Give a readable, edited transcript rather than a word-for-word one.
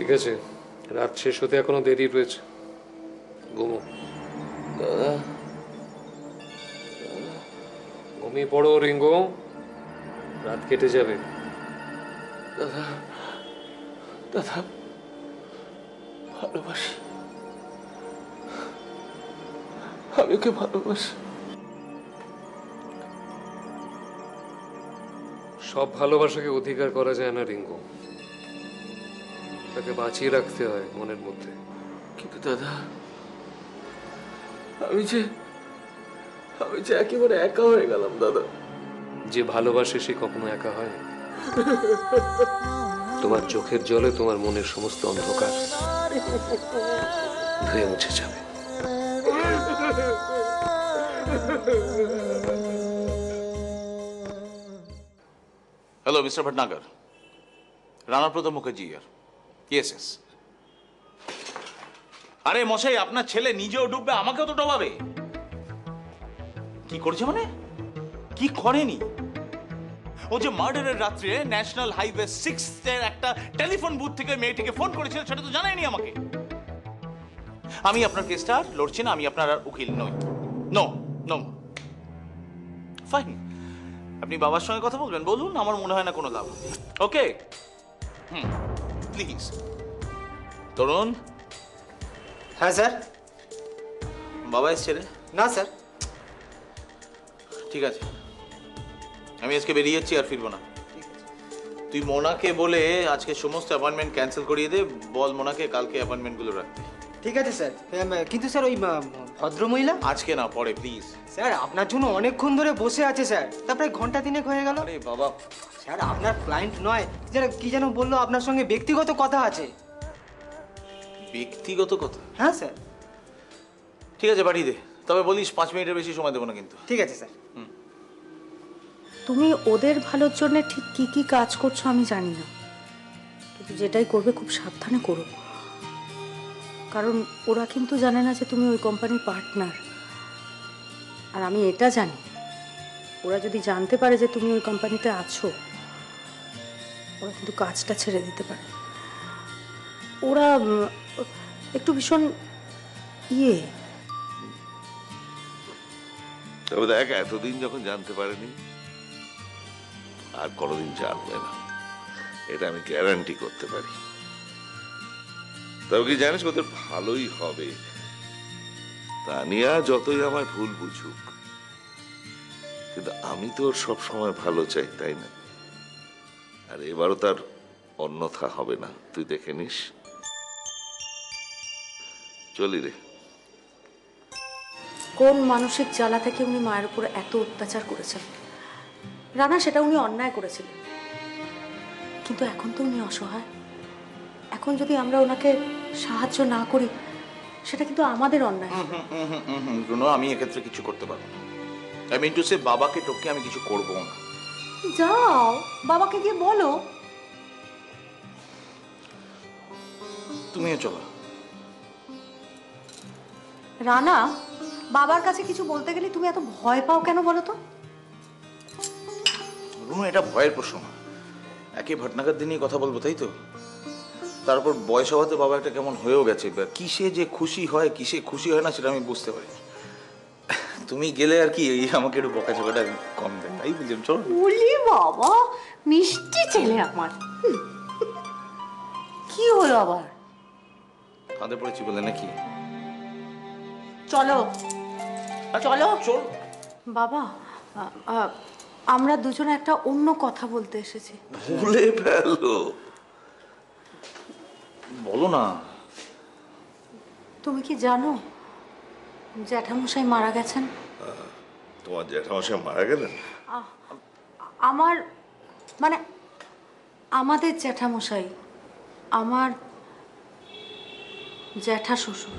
ঠিক আছে, রাত শেষ হতে এখনো দেরি রয়েছে, ঘুমো। দাদা ঘুমিয়ে পড়ো রিঙ্গো, রাত কেটে যাবে। দাদা দাদা ভালোবাসি, আমি ওকে ভালোবাসি। সব ভালোবাসাকে অধিকার করা যায় না রিঙ্গো, তাকে বাঁচিয়ে রাখতে হয় মনের মধ্যে। কিন্তু দাদা আমি যে একেবারে একা হয়ে গেলাম দাদা। যে ভালোবাসে সে কখনো একা হয় না। তোমার চোখের জলে তোমার মনের সমস্ত অন্ধকার ধুয়ে মুছে যাবে। हेलो मिस्टर भटनागर, राणा प्रताप मुखर्जी यार। Yes yes. আরে মশাই, আপনার ছেলে নিজেও ডুববে, আমাকেও তো ডোবাবে। কি করছে মানে? কি করেনি? ও যে মার্ডারের রাত্রে ন্যাশনাল হাইওয়ে 6 এর একটা টেলিফোন বুথ থেকে মেয়েটিকে ফোন করেছিল, সেটা তো জানায়নি আমাকে। আমি আপনার কেসটা লড়ছি না, আমি আপনার আর উকিল নই। নো নো ফাইন, আপনি বাবার সঙ্গে কথা বলবেন, বলুন, আমার মনে হয় না কোনো লাভ। Okay please. তরুণ। হ্যাঁ স্যার। বাবা এসছে রে? না স্যার। ঠিক আছে, আমি আজকে বেরিয়ে যাচ্ছি, আর ফিরবো না। তুই মোনাকে বলে আজকে সমস্ত অ্যাপয়েন্টমেন্ট ক্যান্সেল করিয়ে দে, বল মোনাকে কালকে অ্যাপয়েন্টমেন্টগুলো রাখতে। ঠিক আছে স্যার, কিন্তু স্যার ওই ভদ্রমহিলা আজকে না, পরে প্লিজ। স্যার আপনার জন্য অনেকক্ষণ ধরে বসে আছে স্যার, তারপরে ঘন্টা তিনেক হয়ে গেল। আরে বাবা, স্যার আপনার ক্লায়েন্ট নয়, যারা কি যেন বললো আপনার সঙ্গে ব্যক্তিগত কথা আছে। ব্যক্তিগত কথা? হ্যাঁ স্যার। ঠিক আছে, পাঠিয়ে দে, তবে বলিস 5 মিনিটের বেশি সময় দেবো না কিন্তু। ঠিক আছে স্যার। তুমি ওদের ভালোর জন্য ঠিক কি কি কাজ করছো আমি জানি না, কিন্তু যেটাই করবে খুব সাবধানে করো, কারণ ওরা কিন্তু জানে না যে তুমি ওই কোম্পানির পার্টনার। আর আমি এটা জানি, ওরা যদি জানতে পারে যে তুমি ওই কোম্পানিতে আছো, ওরা কিন্তু কাজটা ছেড়ে দিতে পারে। ওরা একটু ভীষণ তবে দেখ, এতদিন যখন জানতে পারেনি আর কোনোদিন জানবে না, এটা আমি গ্যারান্টি করতে পারি। তবে কি জানিস, ওদের ভালোই হবে। তানিয়া যতই আমার ভুল বুঝুক, কিন্তু আমি তো সব সময় ভালো চাই, তাই না? আর এবারও তার অন্যথা হবে না, তুই দেখে নিস। চলি রে। কোন মানসিক জ্বালা থেকে উনি মায়ের উপর এত অত্যাচার করেছেন রানা, সেটা উনি অন্যায় করেছিলেন, কিন্তু এখন তো উনি অসহায়। এখন যদি আমরা ওনাকে সাহায্য না করি, সেটা কিন্তু আমাদের অন্যায়। আমি এক্ষেত্রে কিছু করতে পারবো না। আই মিন টু সে, বাবাকে টপকে আমি কিছু করবো না। যাও বাবাকে গিয়ে বলো। তুমিও চলো। রানা, বাবার কাছে কিছু বলতে গেলে তুমি এত ভয় পাও কেন বলো তো? রুনু, এটা ভয়ের প্রশ্ন না। একে ভটনাগার দিনই কথা বলবো, তাই তো? তারপর বয়স হওয়াতে বাবা একটা কেমন হয়েও গেছে, কিসে যে খুশি হয় কিসে খুশি হয় না সেটা আমি বুঝতে পারি। তুমি গেলে আর কি আমাকে একটু বকাঝকাটা কম দেয়, তাই বুঝলাম। চলো। বলি বাবা, মিষ্টি ছেলে আমার। কি হলো আবার? কাঁধে পড়েছি বলে নাকি? চলো চলো চল। বাবা, আমরা দুজনে একটা অন্য কথা বলতে এসেছি। ভুলে ফেলো। বলো না। তুমি কি জানো জ্যাঠামশাই মারা গেছেন? তোমার জ্যাঠামশাই মারা গেলেন? আমার মানে আমাদের জ্যাঠামশাই, আমার জ্যাঠা শ্বশুর।